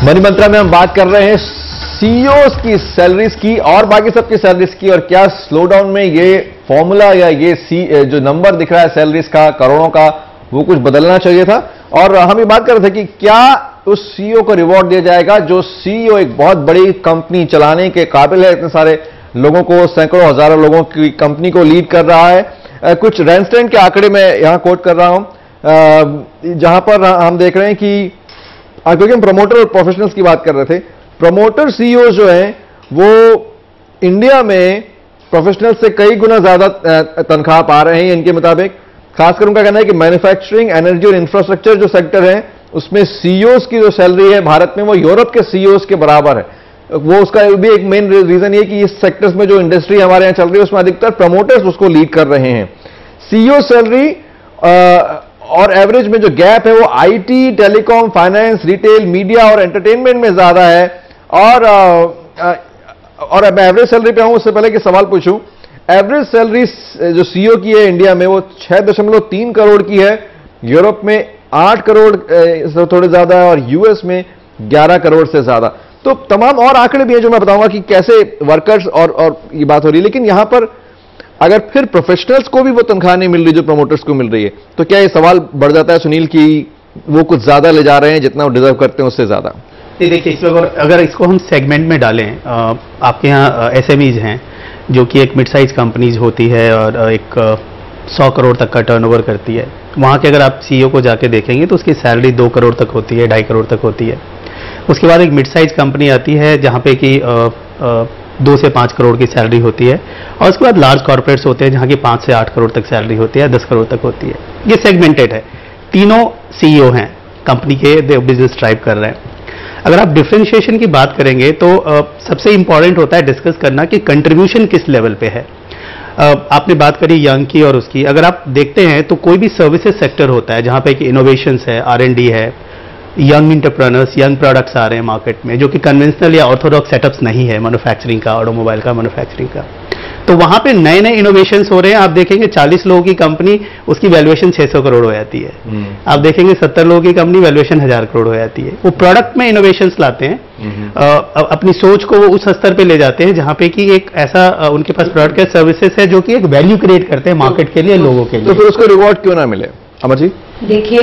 Money मंत्रा में हम बात कर रहे हैं सीईओज की सैलरीज की और बाकी सबकी सैलरीज की, और क्या स्लोडाउन में ये फॉर्मूला या ये जो नंबर दिख रहा है सैलरीज का करोड़ों का, वो कुछ बदलना चाहिए था। और हम ये बात कर रहे थे कि क्या उस सीईओ को रिवॉर्ड दिया जाएगा जो सीईओ एक बहुत बड़ी कंपनी चलाने के काबिल है, इतने सारे लोगों को, सैकड़ों हजारों लोगों की कंपनी को लीड कर रहा है। कुछ रैनस्टैंड के आंकड़े में यहां कोट कर रहा हूं, जहां पर हम देख रहे हैं कि क्योंकि हम प्रमोटर और प्रोफेशनल्स की बात कर रहे थे, प्रमोटर सीईओ जो हैं वो इंडिया में प्रोफेशनल से कई गुना ज्यादा तनख्वाह पा रहे हैं इनके मुताबिक। खासकर उनका कहना है कि मैन्युफैक्चरिंग, एनर्जी और इंफ्रास्ट्रक्चर जो सेक्टर है उसमें सीईओज की जो सैलरी है भारत में वो यूरोप के सीईओज के बराबर है। वो उसका भी एक मेन रीजन ये कि इस सेक्टर्स में जो इंडस्ट्री हमारे यहां चल रही है उसमें अधिकतर प्रमोटर्स उसको लीड कर रहे हैं। सीईओ सैलरी और एवरेज में जो गैप है वो IT, telecom, finance, retail, media और एंटरटेनमेंट में ज्यादा है। और मैं एवरेज सैलरी पे आऊं उससे पहले कि सवाल पूछूं, एवरेज सैलरी जो सीईओ की है इंडिया में वो 6.3 करोड़ की है, यूरोप में 8 करोड़ से थोड़े ज्यादा है और यूएस में 11 करोड़ से ज्यादा। तो तमाम और आंकड़े भी हैं जो मैं बताऊंगा कि कैसे वर्कर्स और ये बात हो रही है। लेकिन यहां पर अगर फिर प्रोफेशनल्स को भी वो तनख्वाह नहीं मिल रही जो प्रमोटर्स को मिल रही है, तो क्या ये सवाल बढ़ जाता है सुनील कि वो कुछ ज्यादा ले जा रहे हैं जितना वो डिजर्व करते हैं उससे ज्यादा? देखिए, इसमें अगर इसको हम सेगमेंट में डालें, आपके यहाँ एसएमईज हैं जो कि एक मिड साइज कंपनीज होती है और एक 100 करोड़ तक का टर्नओवर करती है। वहाँ के अगर आप सीईओ को जाके देखेंगे तो उसकी सैलरी 2 करोड़ तक होती है, 2.5 करोड़ तक होती है। उसके बाद एक मिड साइज कंपनी आती है जहाँ पे कि 2 से 5 करोड़ की सैलरी होती है, और उसके बाद लार्ज कॉर्पोरेट्स होते हैं जहाँ की 5 से 8 करोड़ तक सैलरी होती है, 10 करोड़ तक होती है। ये सेगमेंटेड है, तीनों सीईओ हैं कंपनी के, बिजनेस ड्राइव कर रहे हैं। अगर आप डिफरेंशिएशन की बात करेंगे तो सबसे इंपॉर्टेंट होता है डिस्कस करना कि कंट्रीब्यूशन किस लेवल पे है। आपने बात करी यंग की और उसकी, अगर आप देखते हैं तो कोई भी सर्विसेज सेक्टर होता है जहाँ पे कि इनोवेशंस है, R&D है, यंग इंटरप्रेन्योर्स, यंग प्रोडक्ट्स आ रहे हैं मार्केट में जो कि कन्वेंशनल या ऑर्थोडॉक्स सेटअप्स नहीं है मैन्युफैक्चरिंग का, ऑटोमोबाइल का मैन्युफैक्चरिंग का, तो वहां पे नए नए इनोवेशंस हो रहे हैं। आप देखेंगे 40 लोगों की कंपनी, उसकी वैल्यूएशन 600 करोड़ हो जाती है। आप देखेंगे 70 लोगों की कंपनी, वैल्यूएशन 1000 करोड़ हो जाती है। वो प्रोडक्ट में इनोवेशंस लाते हैं, अपनी सोच को वो उस स्तर पे ले जाते हैं जहां पे कि एक ऐसा उनके पास प्रोडक्ट या सर्विसेज है जो कि एक वैल्यू क्रिएट करते हैं मार्केट के लिए, लोगों के लिए। तो फिर उसको रिवॉर्ड क्यों ना मिले? अमर जी देखिए,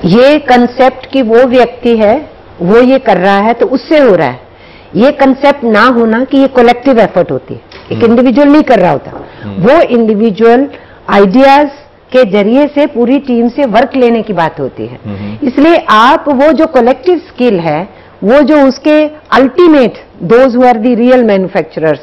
ये कंसेप्ट कि वो व्यक्ति है वो ये कर रहा है तो उससे हो रहा है, ये कंसेप्ट ना होना कि ये कलेक्टिव एफर्ट होती है, एक इंडिविजुअल नहीं कर रहा होता, वो इंडिविजुअल आइडियाज के जरिए से पूरी टीम से वर्क लेने की बात होती है। इसलिए आप वो जो कलेक्टिव स्किल है, वो जो उसके ultimate, those who are the real manufacturers,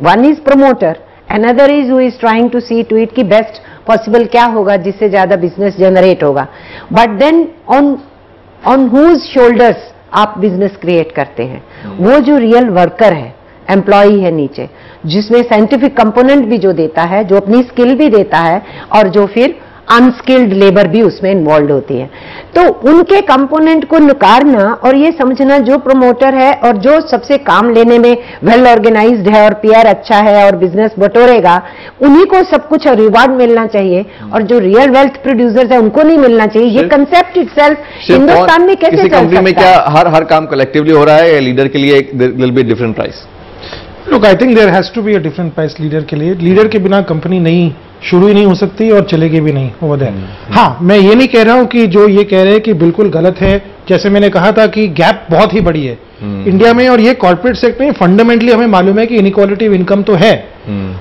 one is promoter, another is who is trying to see to it की बेस्ट पॉसिबल क्या होगा जिससे ज्यादा बिजनेस जनरेट होगा। But then on whose shoulders आप बिजनेस क्रिएट करते हैं, वो जो रियल वर्कर है, एम्प्लॉई है नीचे, जिसमें साइंटिफिक कंपोनेंट भी जो देता है, जो अपनी स्किल भी देता है, और जो फिर अनस्किल्ड लेबर भी उसमें इन्वॉल्व होती है। तो उनके कंपोनेंट को नकारना और ये समझना जो प्रमोटर है और जो सबसे काम लेने में वेल ऑर्गेनाइज्ड है और पीआर अच्छा है और बिजनेस बटोरेगा, उन्हीं को सब कुछ रिवार्ड मिलना चाहिए, और जो रियल वेल्थ प्रोड्यूसर्स है उनको नहीं मिलना चाहिए। ये कंसेप्ट इटसेल्फ हिंदुस्तान में कैसे चल सकता है? कंपनी में क्या हर काम कलेक्टिवली हो रहा है या लीडर के लिए will be different price? Look, I think there has to be a different price leader के लिए। लीडर के बिना कंपनी नहीं शुरू ही नहीं हो सकती और चलेगी भी नहीं ओवर देयर। हाँ, मैं ये नहीं कह रहा हूँ कि जो ये कह रहे हैं कि बिल्कुल गलत है। जैसे मैंने कहा था कि गैप बहुत ही बड़ी है इंडिया में, और ये कॉर्पोरेट सेक्टर में फंडामेंटली हमें मालूम है कि इनइक्वालिटी ऑफ इनकम तो है।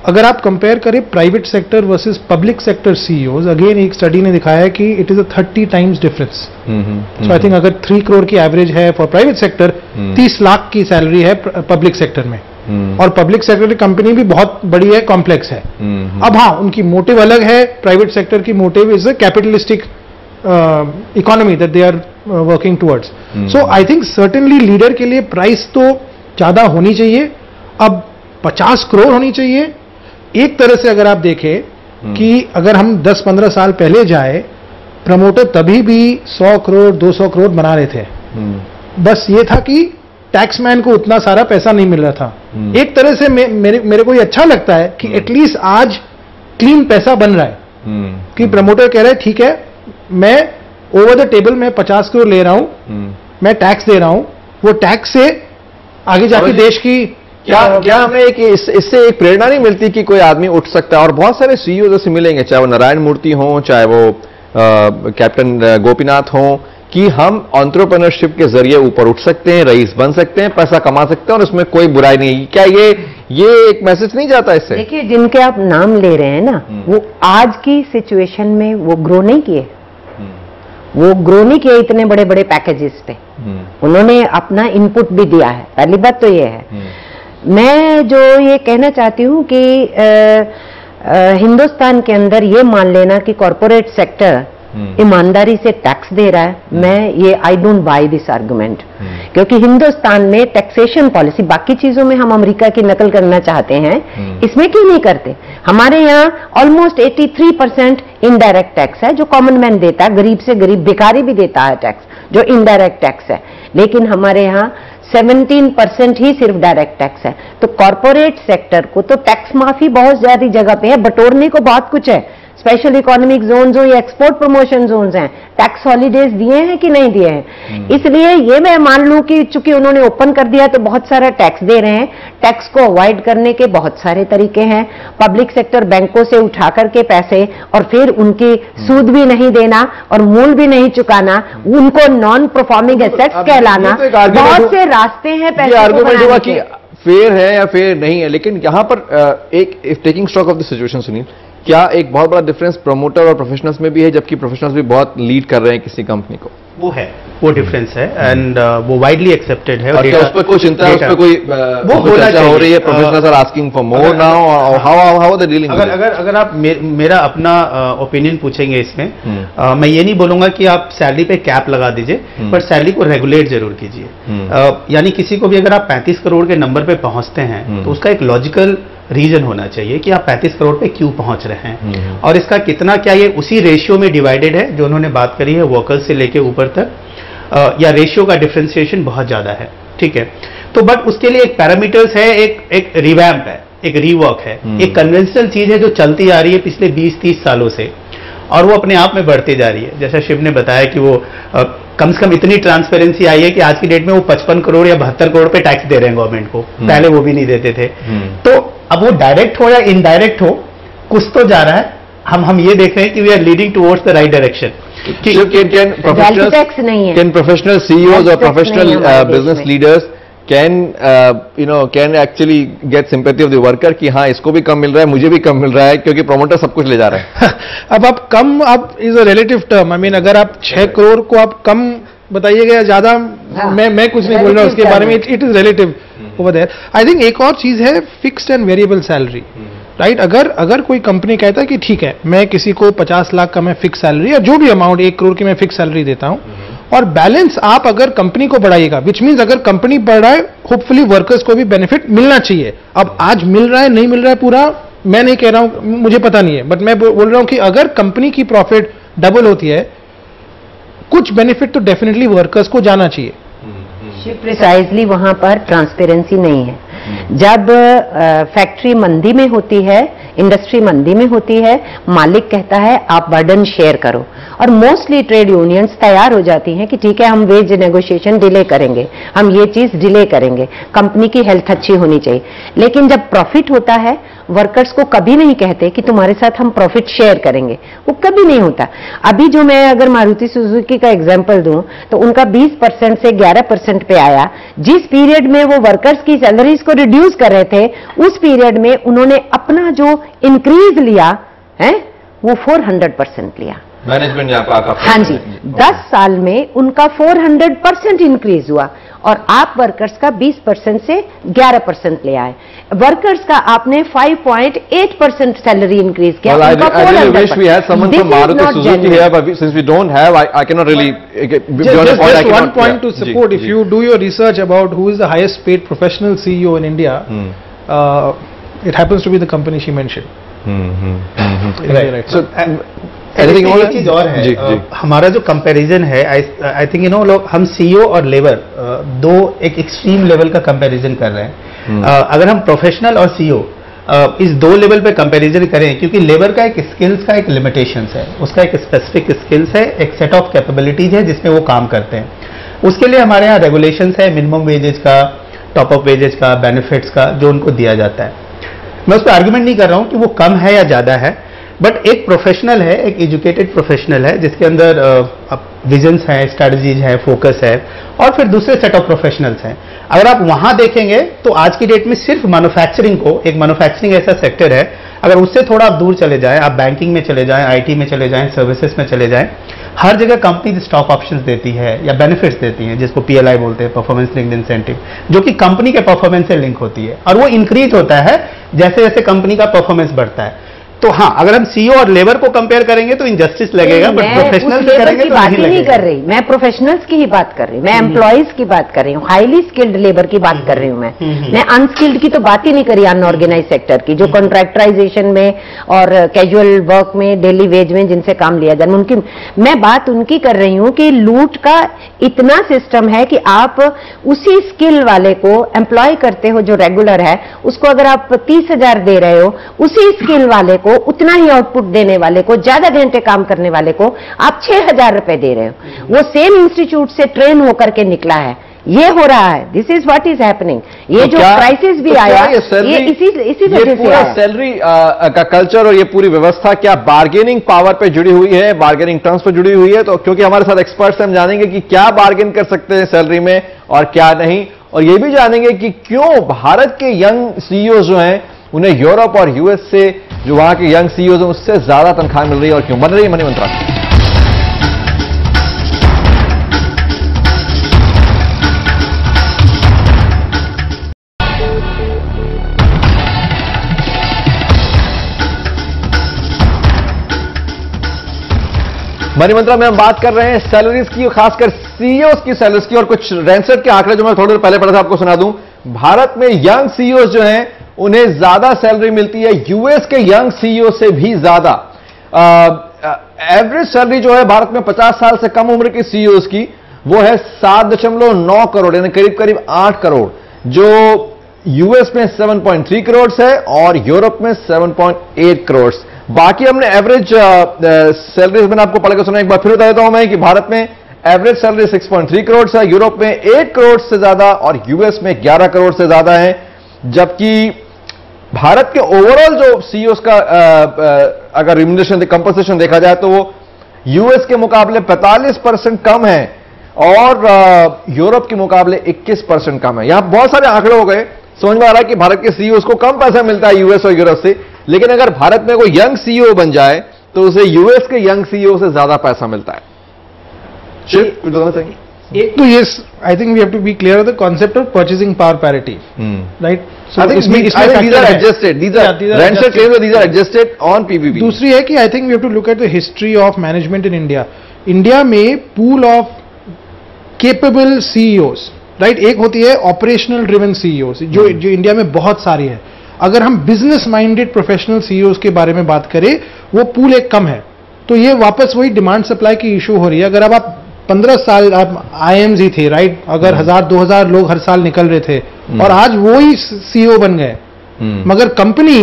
अगर आप कंपेयर करें private sector versus public sector CEOs, again एक स्टडी ने दिखाया है कि it is a 30 times difference. So I think अगर 3 करोड़ की एवरेज है फॉर प्राइवेट सेक्टर, 30 लाख की सैलरी है पब्लिक सेक्टर में, और पब्लिक सेक्टर की कंपनी भी बहुत बड़ी है, कॉम्प्लेक्स है। अब हाँ, उनकी मोटिव अलग है। प्राइवेट सेक्टर की motive is a capitalistic economy that they are working towards. So I think certainly leader के लिए प्राइस तो ज्यादा होनी चाहिए। अब 50 करोड़ होनी चाहिए। एक तरह से अगर आप देखें कि अगर हम 10-15 साल पहले जाए, प्रमोटर तभी भी 100 करोड़ 200 करोड़ बना रहे थे। बस ये था कि टैक्समैन को उतना सारा पैसा नहीं मिल रहा था। एक तरह से मेरे को ये अच्छा लगता है कि एटलीस्ट आज क्लीन पैसा बन रहा है कि प्रमोटर कह रहा है ठीक है, मैं ओवर द टेबल में 50 करोड़ ले रहा हूं, मैं टैक्स दे रहा हूं, वो टैक्स से आगे जाके देश की क्या हमें इससे एक प्रेरणा नहीं मिलती कि कोई आदमी उठ सकता है? और बहुत सारे सीईओ जैसे मिलेंगे, चाहे वो नारायण मूर्ति हो, चाहे वो कैप्टन गोपीनाथ हो, कि हम एंटरप्रेन्योरशिप के जरिए ऊपर उठ सकते हैं, रईस बन सकते हैं, पैसा कमा सकते हैं और उसमें कोई बुराई नहीं है। क्या ये एक मैसेज नहीं जाता इससे? देखिए, जिनके आप नाम ले रहे हैं ना, वो आज की सिचुएशन में वो ग्रो नहीं किए, वो ग्रो नहीं किए इतने बड़े बड़े पैकेजेस पे। उन्होंने अपना इनपुट भी दिया है, पहली बात तो ये है। मैं जो ये कहना चाहती हूँ कि हिंदुस्तान के अंदर ये मान लेना कि कॉरपोरेट सेक्टर ईमानदारी से टैक्स दे रहा है, मैं I don't by this argument. क्योंकि हिंदुस्तान में टैक्सेशन पॉलिसी, बाकी चीजों में हम अमेरिका की नकल करना चाहते हैं, इसमें क्यों नहीं करते? हमारे यहाँ ऑलमोस्ट 83% इनडायरेक्ट टैक्स है जो कॉमन मैन देता है, गरीब से गरीब भिखारी भी देता है टैक्स, जो इनडायरेक्ट टैक्स है। लेकिन हमारे यहाँ 17% ही सिर्फ डायरेक्ट टैक्स है। तो कॉरपोरेट सेक्टर को तो टैक्स माफी बहुत ज्यादा जगह पे है, बटोरने को बहुत कुछ है। स्पेशल इकोनॉमिक जोन्स हो या एक्सपोर्ट प्रमोशन जोन्स हैं, टैक्स हॉलीडेज दिए हैं कि नहीं दिए हैं। इसलिए ये मैं मान लूं कि चूंकि उन्होंने ओपन कर दिया तो बहुत सारा टैक्स दे रहे हैं। टैक्स को अवॉइड करने के बहुत सारे तरीके हैं। पब्लिक सेक्टर बैंकों से उठा करके पैसे और फिर उनकी सूद भी नहीं देना और मूल भी नहीं चुकाना, उनको नॉन परफॉर्मिंग एसेट्स कहलाना, बहुत से रास्ते हैं पैसे आर्गुमेंट हुआ कि फेयर है या फेयर नहीं है। लेकिन यहां पर एक taking stock of the situation, Sunil, क्या एक बहुत बड़ा डिफरेंस प्रमोटर और प्रोफेशनल्स में भी है, जबकि प्रोफेशनल्स भी बहुत लीड कर रहे हैं किसी कंपनी को? वो है, वो डिफरेंस है एंड वो वाइडली एक्सेप्टेड है। और क्या उस पर कोई चिंता है, उस पर कोई चर्चा हो रही है? Professionals are asking for more now, और हाउ आर दे डीलिंग? अगर आप मेरा अपना ओपिनियन पूछेंगे इसमें, मैं ये नहीं बोलूंगा कि आप सैलरी पे कैप लगा दीजिए, पर सैलरी को रेगुलेट जरूर कीजिए। यानी किसी को भी अगर आप 35 करोड़ के नंबर पे पहुंचते हैं तो उसका एक लॉजिकल रीजन होना चाहिए कि आप 35 करोड़ पे क्यों पहुंच रहे हैं, और इसका कितना, क्या ये उसी रेशियो में डिवाइडेड है जो उन्होंने बात करी है वर्कर्स से लेके ऊपर तक, या रेशियो का डिफरेंशिएशन बहुत ज्यादा है, ठीक है। तो बट उसके लिए एक पैरामीटर्स है, एक रिवैम्प है, एक रीवर्क है, एक कन्वेंशनल चीज है जो चलती आ रही है पिछले 20-30 सालों से, और वो अपने आप में बढ़ती जा रही है। जैसा शिव ने बताया कि वो कम से कम इतनी ट्रांसपेरेंसी आई है कि आज की डेट में वो 55 करोड़ या 72 करोड़ पे टैक्स दे रहे हैं गवर्नमेंट को, पहले वो भी नहीं देते थे। तो अब वो डायरेक्ट हो या इनडायरेक्ट हो, कुछ तो जा रहा है। हम ये देख रहे हैं कि we are leading towards the right direction. Can professional CEOs or professional business leaders can actually get sympathy of the worker कि हाँ इसको भी कम मिल रहा है, मुझे भी कम मिल रहा है, क्योंकि प्रोमोटर सब कुछ ले जा रहा है। अब आप कम, अब is a relative term. I mean, अगर आप 6 करोड़ को आप कम बताइएगा या ज्यादा, मैं कुछ नहीं बोल रहा उसके बारे में, it is relative over there. I think एक और चीज है fixed and variable salary, right. अगर कोई कंपनी कहता है कि ठीक है, मैं किसी को 50 लाख का मैं फिक्स सैलरी या जो भी अमाउंट 1 करोड़ की मैं फिक्स सैलरी देता हूं, और बैलेंस आप अगर कंपनी को बढ़ाइएगा, विच मीन्स अगर कंपनी बढ़ रहा है, होपफुली वर्कर्स को भी बेनिफिट मिलना चाहिए। अब आज मिल रहा है नहीं मिल रहा है पूरा मैं नहीं कह रहा हूं, मुझे पता नहीं है, बट मैं बोल रहा हूं कि अगर कंपनी की प्रॉफिट डबल होती है, कुछ बेनिफिट तो डेफिनेटली वर्कर्स को जाना चाहिए। प्रिसाइजली वहां पर ट्रांसपेरेंसी नहीं है। जब फैक्ट्री मंदी में होती है, इंडस्ट्री मंदी में होती है, मालिक कहता है आप बर्डन शेयर करो, और मोस्टली ट्रेड यूनियंस तैयार हो जाती हैं कि ठीक है हम वेज नेगोशिएशन डिले करेंगे, हम ये चीज डिले करेंगे, कंपनी की हेल्थ अच्छी होनी चाहिए। लेकिन जब प्रॉफिट होता है, वर्कर्स को कभी नहीं कहते कि तुम्हारे साथ हम प्रॉफिट शेयर करेंगे, वो कभी नहीं होता। अभी जो मैं अगर मारुति सुजुकी का एग्जांपल दूं तो उनका 20% से 11% पे आया। जिस पीरियड में वो वर्कर्स की सैलरीज को रिड्यूस कर रहे थे, उस पीरियड में उन्होंने अपना जो इंक्रीज लिया है वो 400% लिया मैनेजमेंट। हाँ जी, 10 साल में उनका 400% इंक्रीज हुआ, और आप वर्कर्स का 20% से 11% ले आए। वर्कर्स का आपने 5.8% सैलरी इंक्रीज किया। Well, I really wish we had someone from Maruti Suzuki here, but since we don't have, I cannot really. Just one point to support. If you do your research about who is the highest paid professional CEO in India, it happens to be the company she mentioned. Right. So. एक चीज और है, हमारा जो comparison है, I think लोग हम CEO और लेबर दो एक एक्सट्रीम लेवल का कंपैरिजन कर रहे हैं। अगर हम प्रोफेशनल और सीईओ इस दो लेवल पे कंपैरिजन करें, क्योंकि लेबर का एक स्किल्स का एक लिमिटेशंस है, उसका एक स्पेसिफिक स्किल्स है, एक सेट ऑफ कैपेबिलिटीज है जिसमें वो काम करते हैं। उसके लिए हमारे यहाँ रेगुलेशंस है, मिनिमम वेजेस का, टॉप अप वेजेस का, बेनिफिट्स का, जो उनको दिया जाता है। मैं उस पर आर्ग्यूमेंट नहीं कर रहा हूँ कि वो कम है या ज़्यादा है, बट एक प्रोफेशनल है, एक एजुकेटेड प्रोफेशनल है जिसके अंदर विजन्स हैं, स्ट्रैटेजीज है, फोकस है, और फिर दूसरे सेट ऑफ प्रोफेशनल्स हैं। अगर आप वहां देखेंगे तो आज की डेट में सिर्फ मैन्युफैक्चरिंग को, एक मैन्युफैक्चरिंग ऐसा सेक्टर है, अगर उससे थोड़ा आप दूर चले जाएं, आप बैंकिंग में चले जाएं, आईटी में चले जाएं, सर्विसेज में चले जाएं, हर जगह कंपनी स्टॉक ऑप्शंस देती है या बेनिफिट्स देती हैं, जिसको पीएलआई बोलते हैं, परफॉर्मेंस लिंक्ड इंसेंटिव, जो कि कंपनी के परफॉर्मेंस से लिंक होती है, और वो इंक्रीज होता है जैसे जैसे कंपनी का परफॉर्मेंस बढ़ता है। तो हाँ, अगर हम सीईओ और लेबर को कंपेयर करेंगे तो इनजस्टिस लगेगा, बट प्रोफेशनल्स करेंगे तो बात नहीं ही नहीं लगेगा। कर रही मैं, प्रोफेशनल्स की ही बात कर रही हूँ, मैं एम्प्लॉयज की बात कर रही हूँ, हाईली स्किल्ड लेबर की बात कर रही हूँ मैं अनस्किल्ड की तो बात ही नहीं करी, अनऑर्गेनाइज सेक्टर की, जो कॉन्ट्रैक्टराइजेशन में और कैजुअल वर्क में, डेली वेज में जिनसे काम लिया जाए, उनकी मैं बात उनकी कर रही हूँ कि लूट का इतना सिस्टम है कि आप उसी स्किल वाले को एम्प्लॉय करते हो जो रेगुलर है, उसको अगर आप 30,000 दे रहे हो, उसी स्किल वाले को, उतना ही आउटपुट देने वाले को, ज्यादा घंटे काम करने वाले को आप 6,000 रुपए दे रहे हो। वो सेम इंस्टीट्यूट से ट्रेन होकर के निकला है, ये हो रहा है, this is what is happening. ये जो क्राइसिस भी आया ये इसी वजह से आया। सैलरी का कल्चर और ये पूरी व्यवस्था क्या बार्गेनिंग पावर पे जुड़ी हुई है, बार्गेनिंग टर्म्स पे जुड़ी हुई है? तो क्योंकि हमारे साथ एक्सपर्ट्स हम जानेंगे कि क्या बार्गेन कर सकते हैं सैलरी में और क्या नहीं, और ये भी जानेंगे कि क्यों भारत के यंग सीईओ जो हैं उन्हें यूरोप और यूएस से जो वहां के यंग सीईओ हैं उससे ज्यादा तनख्वाह मिल रही है और क्यों बन रही है मनी मंत्रा। मनी मंत्रा में हम बात कर रहे हैं सैलरीज की, खासकर सीईओ की सैलरीज की, और कुछ रैंसट के आंकड़े जो मैं थोड़ी देर पहले पढ़ा था आपको सुना दूं। भारत में यंग सीईओ जो हैं उन्हें ज्यादा सैलरी मिलती है यूएस के यंग सीईओ से भी ज्यादा। एवरेज सैलरी जो है भारत में 50 साल से कम उम्र के सीईओ की वो है 7.9 करोड़, यानी करीब करीब 8 करोड़, जो यूएस में 7.3 करोड़ है और यूरोप में 7.8 करोड़। बाकी हमने एवरेज सैलरीज मैंने आपको पढ़ के सुना, एक बार फिर बता देता हूं मैं कि भारत में एवरेज सैलरी 6.3 करोड़ है, यूरोप में 8 करोड़ से ज्यादा और यूएस में 11 करोड़ से ज्यादा है। जबकि भारत के ओवरऑल जो सीईओ का अगर रिम्यूनरेशन कंपनसेशन देखा जाए तो वो यूएस के मुकाबले 45% कम है और यूरोप के मुकाबले 21% कम है। यहां बहुत सारे आंकड़े हो गए, समझ में आ रहा है कि भारत के सीईओ को कम पैसा मिलता है यूएस और यूरोप से, लेकिन अगर भारत में कोई यंग सीईओ बन जाए तो उसे यूएस के यंग सीईओ से ज्यादा पैसा मिलता है। शिव, कुछ बताना चाहेंगे? तो yes, I think we have to be clear of the concept of purchasing power parity, right? So I think these are adjusted. These are rents claims, but these are adjusted on PBB. दूसरी है कि I think we have to look at the history of management in India. India में pool of capable CEOs, right? एक होती है operational driven CEOs, जो India में बहुत सारी है। अगर हम business minded professional CEOs के बारे में बात करें, वो pool एक कम है। तो ये वापस वही डिमांड सप्लाई की इशू हो रही है। अगर अब आप 15 साल आप आईएम्स ही थे, राइट? अगर 1000-2000 लोग हर साल निकल रहे थे और आज वो ही सीईओ बन गए, मगर कंपनी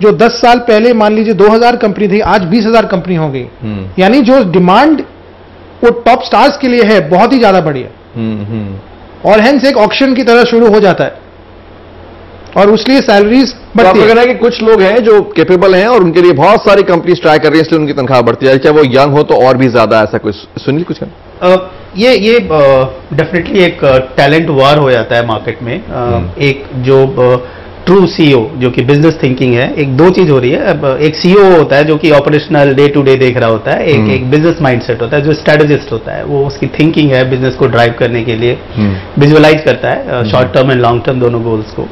जो 10 साल पहले मान लीजिए 2000 कंपनी थी, आज 20,000 कंपनी हो गई। यानी जो डिमांड वो टॉप स्टार्स के लिए है बहुत ही ज्यादा बढ़ी है, और हेंस एक ऑक्शन की तरह शुरू हो जाता है और उसलिए सैलरीज बढ़ती है। कहना है कि कुछ लोग हैं जो कैपेबल हैं और उनके लिए बहुत सारी कंपनीज ट्राई कर रही है, इसलिए उनकी तनख्वाह बढ़ती है, चाहे वो यंग हो तो और भी ज्यादा, ऐसा कुछ सुनील कुछ कहना? ये डेफिनेटली एक टैलेंट वार हो जाता है मार्केट में। एक जो ट्रू सीईओ जो कि बिजनेस थिंकिंग है, एक दो चीज हो रही है। अब एक सीईओ होता है जो कि ऑपरेशनल डे टू डे देख रहा होता है, एक बिजनेस माइंडसेट होता है जो स्ट्रेटेजिस्ट होता है, वो उसकी थिंकिंग है बिजनेस को ड्राइव करने के लिए, विजुअलाइज करता है short term and long term दोनों गोल्स को।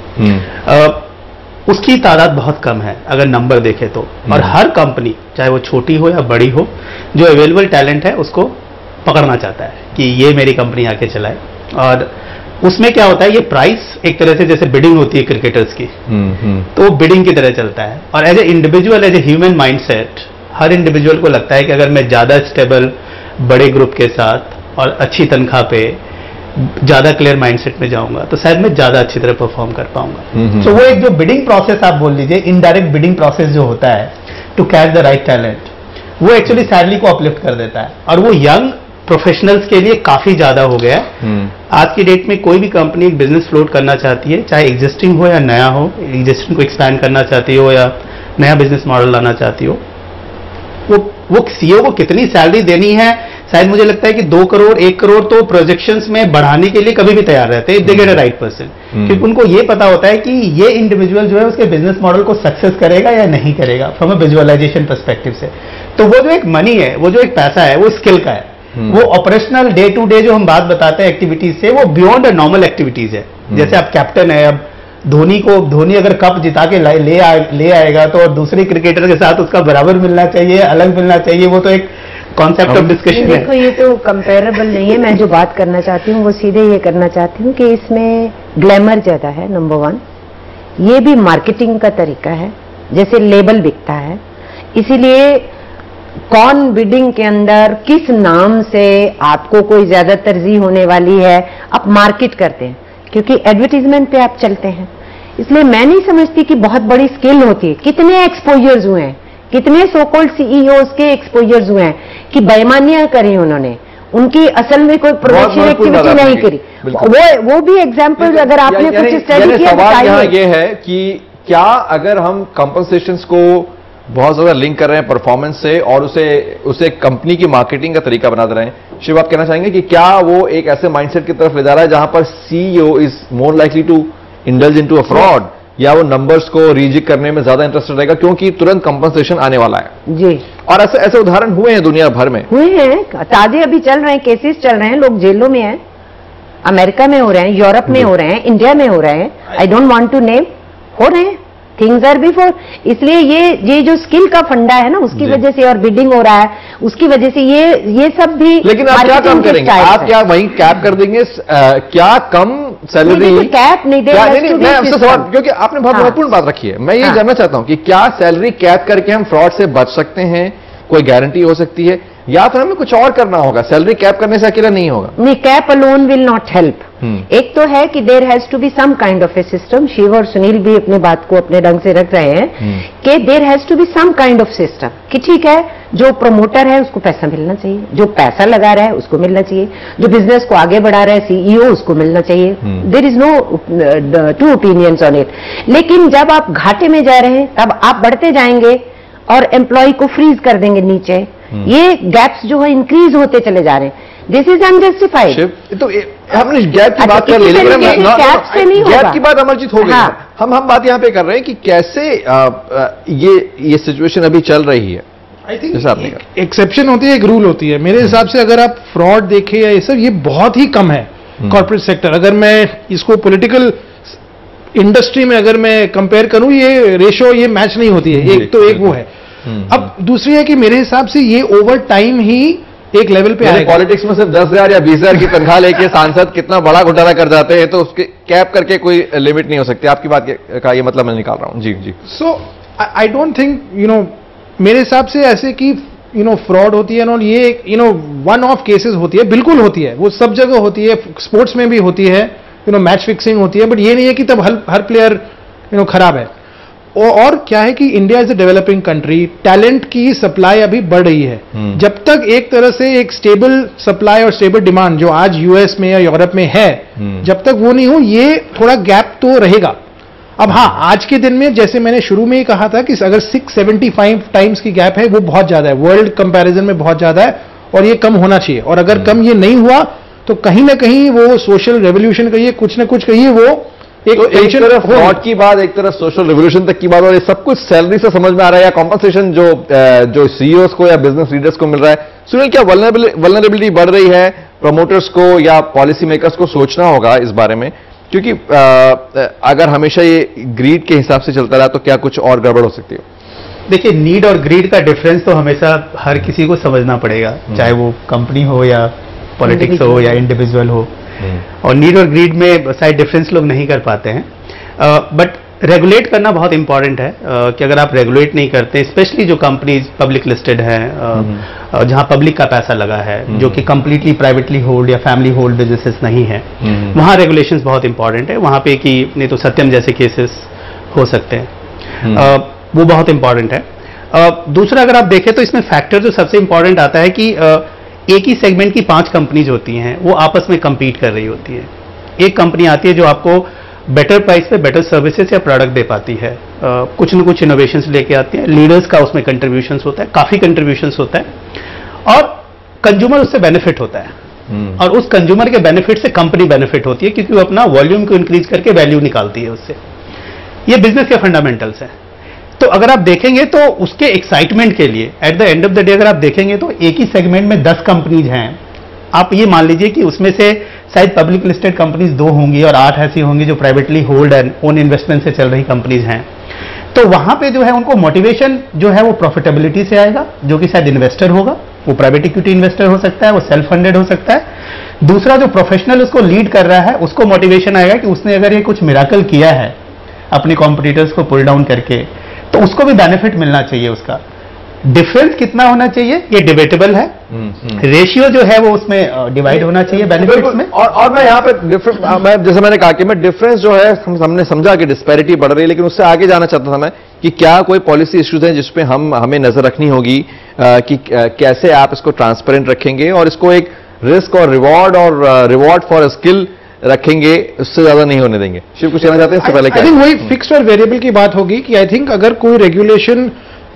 उसकी तादाद बहुत कम है अगर नंबर देखें तो, और हर कंपनी चाहे वो छोटी हो या बड़ी हो, जो अवेलेबल टैलेंट है उसको पकड़ना चाहता है कि ये मेरी कंपनी आके चलाए। और उसमें क्या होता है, ये प्राइस एक तरह से जैसे बिडिंग होती है क्रिकेटर्स की, तो बिडिंग की तरह चलता है। और as a individual, as a human mindset, हर इंडिविजुअल को लगता है कि अगर मैं ज्यादा स्टेबल बड़े ग्रुप के साथ और अच्छी तनख्वाह पे ज्यादा क्लियर माइंडसेट में जाऊंगा तो शायद मैं ज्यादा अच्छी तरह परफॉर्म कर पाऊंगा। तो वो एक जो बिडिंग प्रोसेस आप बोल लीजिए, इनडायरेक्ट बिडिंग प्रोसेस जो होता है to catch the right talent, वो एक्चुअली सैलरी को अपलिफ्ट कर देता है। और वो यंग प्रोफेशनल्स के लिए काफी ज्यादा हो गया है। आज की डेट में कोई भी कंपनी एक बिजनेस फ्लोट करना चाहती है, चाहे एग्जिस्टिंग हो या नया हो, एग्जिस्टिंग को एक्सपैंड करना चाहती हो या नया बिजनेस मॉडल लाना चाहती हो, वो सीईओ को कितनी सैलरी देनी है, शायद मुझे लगता है कि 2 करोड़ 1 करोड़ तो प्रोजेक्शंस में बढ़ाने के लिए कभी भी तैयार रहते हैं, they get a right person, क्योंकि उनको ये पता होता है कि ये इंडिविजुअल जो है उसके बिजनेस मॉडल को सक्सेस करेगा या नहीं करेगा फ्रॉम अ विजुअलाइजेशन पर्सपेक्टिव से। तो वो जो एक मनी है, वो जो एक पैसा है, वो स्किल का है। वो ऑपरेशनल डे टू डे जो हम बात बताते हैं एक्टिविटीज से, वो बियॉन्ड अ नॉर्मल एक्टिविटीज है। जैसे आप कैप्टन है, अब धोनी अगर कप जिता के ले आएगा तो दूसरे क्रिकेटर के साथ उसका बराबर मिलना चाहिए, अलग मिलना चाहिए, वो तो एक कॉन्सेप्ट ऑफ डिस्कशन है। देखो ये तो कंपेरेबल नहीं है। मैं जो बात करना चाहती हूँ वो सीधे ये करना चाहती हूँ कि इसमें ग्लैमर ज्यादा है, नंबर 1। ये भी मार्केटिंग का तरीका है, जैसे लेबल बिकता है, इसीलिए कौन बिडिंग के अंदर किस नाम से आपको कोई ज्यादा तरजीह होने वाली है, आप मार्केट करते हैं, क्योंकि एडवर्टीजमेंट पे आप चलते हैं। इसलिए मैं नहीं समझती कि बहुत बड़ी स्किल होती है। कितने एक्सपोजर्स हुए हैं, कितने सो कॉल्ड सीईओज के एक्सपोजर्स हुए हैं कि बेईमानियां करी उन्होंने, उनकी असल में कोई प्रोडक्शन एक्टिविटी नहीं करी। वो भी एग्जांपल अगर आपने कुछ स्टडी किया, सवाल यहाँ ये है कि क्या अगर हम कंपनसेशंस को बहुत ज्यादा लिंक कर रहे हैं परफॉर्मेंस से और उसे कंपनी की मार्केटिंग का तरीका बना दे रहे हैं, शिव आप कहना चाहेंगे कि क्या वो एक ऐसे माइंडसेट की तरफ ले जा रहा है जहां पर CEO is more likely to indulge into a fraud, या वो नंबर्स को रीजिक करने में ज्यादा इंटरेस्टेड रहेगा क्योंकि तुरंत कंपनसेशन आने वाला है? जी, और ऐसे उदाहरण हुए हैं दुनिया भर में, हुए हैं, ताजे अभी चल रहे हैं, केसेस चल रहे हैं, लोग जेलों में हैं, अमेरिका में हो रहे हैं, यूरोप में हो रहे हैं, इंडिया में हो रहे हैं, I don't want to name, हो रहे हैं, थिंग्स आर बिफोर। इसलिए ये जो स्किल का फंडा है ना, उसकी वजह से, और बिडिंग हो रहा है उसकी वजह से ये सब भी। लेकिन आप क्या कम करेंगे? आप क्या वहीं कैप कर देंगे? क्या कम सैलरी? कैप नहीं दे, मैं आपसे सवाल, क्योंकि आपने बहुत महत्वपूर्ण बात रखी है, मैं ये जानना चाहता हूं कि क्या सैलरी कैप करके हम फ्रॉड से बच सकते हैं? कोई गारंटी हो सकती है, या फिर हमें कुछ और करना होगा? सैलरी कैप करने से अकेला नहीं होगा। नहीं, cap alone will not help. एक तो है कि there has to be some kind of a system, Shiv और सुनील भी अपने बात को अपने ढंग से रख रहे हैं कि there has to be some kind of system, कि ठीक है, जो प्रमोटर है उसको पैसा मिलना चाहिए, जो पैसा लगा रहा है उसको मिलना चाहिए, जो बिजनेस को आगे बढ़ा रहा है सीईओ उसको मिलना चाहिए। There is no two opinions on it. लेकिन जब आप घाटे में जा रहे हैं तब आप बढ़ते जाएंगे और एम्प्लॉय को फ्रीज कर देंगे नीचे। ये गैप्स जो है इंक्रीज होते चले जा रहे हैं। This is unjustified. तो हमने गैप की बात कर ली, लेकिन गैप की बात अमरजीत हो गई। हम बात यहाँ पे कर रहे हैं कि कैसे ये सिचुएशन अभी चल रही है। आई थिंक एक्सेप्शन होती है, एक रूल होती है। मेरे हिसाब से अगर आप फ्रॉड देखें या ये सब, ये बहुत ही कम है कॉर्पोरेट सेक्टर। अगर मैं इसको पॉलिटिकल इंडस्ट्री में अगर मैं कंपेयर करूं, ये रेशो ये मैच नहीं होती है। एक तो एक वो है। अब दूसरी है कि मेरे हिसाब से ये ओवर टाइम ही एक लेवल पे आएगा। पॉलिटिक्स में सिर्फ 10,000 या 20,000 की तनख्वाह लेके सांसद कितना बड़ा घोटाला कर जाते हैं, तो उसके कैप करके कोई लिमिट नहीं हो सकती। आपकी बात का ये मतलब मैं निकाल रहा हूं। जी जी। सो आई डोंट थिंक मेरे हिसाब से ऐसे कि फ्रॉड होती है, ये वन ऑफ केसेस होती है, बिल्कुल होती है, वो सब जगह होती है, स्पोर्ट्स में भी होती है, मैच फिक्सिंग होती है, बट ये नहीं है कि तब हर प्लेयर खराब है। और क्या है कि India is a developing country, talent की सप्लाई अभी बढ़ रही है। जब तक एक तरह से एक स्टेबल सप्लाई और स्टेबल डिमांड जो आज यूएस में या यूरोप में है, जब तक वो नहीं हो, ये थोड़ा गैप तो रहेगा। अब हाँ, आज के दिन में जैसे मैंने शुरू में ही कहा था कि अगर 675 टाइम्स की गैप है, वो बहुत ज्यादा है, वर्ल्ड कंपैरिजन में बहुत ज्यादा है, और ये कम होना चाहिए। और अगर कम ये नहीं हुआ तो कहीं ना कहीं वो सोशल रेवोल्यूशन कहिए, कुछ ना कुछ कहिए, वो एक तरफ फ्रॉड की बात, एक तरफ सोशल रिवोल्यूशन तक की बात, और ये सब कुछ सैलरी से समझ में आ रहा है, या कॉम्पनसेशन जो सीईओस को या बिजनेस लीडर्स को मिल रहा है। सुनिए, क्या वल्नरेबिलिटी बढ़ रही है? प्रमोटर्स को या पॉलिसी मेकर्स को सोचना होगा इस बारे में, क्योंकि अगर हमेशा ये ग्रीड के हिसाब से चलता रहा तो क्या कुछ और गड़बड़ हो सकती है? देखिए, नीड और ग्रीड का डिफरेंस तो हमेशा हर किसी को समझना पड़ेगा, चाहे वो कंपनी हो या पॉलिटिक्स हो या इंडिविजुअल हो। और नीड और ग्रीड में शायद डिफरेंस लोग नहीं कर पाते हैं, बट रेगुलेट करना बहुत इंपॉर्टेंट है। कि अगर आप रेगुलेट नहीं करते, स्पेशली जो कंपनीज पब्लिक लिस्टेड हैं, जहां पब्लिक का पैसा लगा है, जो कि कंप्लीटली प्राइवेटली होल्ड या फैमिली होल्ड बिजनेसेस नहीं है, वहां रेगुलेशंस बहुत इंपॉर्टेंट है। वहां पे कि नहीं तो सत्यम जैसे केसेस हो सकते हैं, वो बहुत इंपॉर्टेंट है। दूसरा, अगर आप देखें तो इसमें फैक्टर जो सबसे इंपॉर्टेंट आता है कि एक ही सेगमेंट की 5 कंपनीज होती हैं, वो आपस में compete कर रही होती हैं। एक कंपनी आती है जो आपको बेटर प्राइस पे बेटर सर्विसेज या प्रोडक्ट दे पाती है, कुछ न कुछ इनोवेशंस लेके आती है, लीडर्स का उसमें कंट्रीब्यूशंस होता है, काफी कंट्रीब्यूशंस होता है, और कंज्यूमर उससे बेनिफिट होता है। और उस कंज्यूमर के बेनिफिट से कंपनी बेनिफिट होती है, क्योंकि वो अपना वॉल्यूम को इंक्रीज करके वैल्यू निकालती है उससे। ये बिजनेस के फंडामेंटल्स हैं। तो अगर आप देखेंगे तो उसके एक्साइटमेंट के लिए at the end of the day अगर आप देखेंगे तो एक ही सेगमेंट में 10 कंपनीज हैं। आप ये मान लीजिए कि उसमें से शायद पब्लिक लिस्टेड कंपनीज 2 होंगी और 8 ऐसी होंगी जो privately hold and own investment से चल रही कंपनीज हैं। तो वहां पे जो है उनको मोटिवेशन जो है वो प्रॉफिटेबिलिटी से आएगा, जो कि शायद इन्वेस्टर होगा, वो प्राइवेट इक्विटी इन्वेस्टर हो सकता है, वो सेल्फ फंडेड हो सकता है। दूसरा जो प्रोफेशनल उसको लीड कर रहा है उसको मोटिवेशन आएगा कि उसने अगर ये कुछ मिराकल किया है अपने कॉम्पिटिटर्स को पुल डाउन करके, तो उसको भी बेनिफिट मिलना चाहिए। उसका डिफरेंस कितना होना चाहिए ये डिबेटेबल है, रेशियो जो है वो उसमें डिवाइड होना चाहिए बेनिफिट्स में। और मैं यहाँ पे मैं जैसे मैंने कहा कि मैं डिफरेंस जो है हमने समझा कि डिस्पैरिटी बढ़ रही है, लेकिन उससे आगे जाना चाहता था मैं कि क्या कोई पॉलिसी इश्यूज हैं जिसपे हमें नजर रखनी होगी कि कैसे आप इसको ट्रांसपेरेंट रखेंगे और इसको एक रिस्क और रिवॉर्ड फॉर स्किल रखेंगे, उससे ज्यादा नहीं होने देंगे। शिव कुछ कहना चाहते हैं इससे पहले? आई थिंक वही फिक्स्ड और वेरिएबल की बात होगी कि आई थिंक अगर कोई रेगुलेशन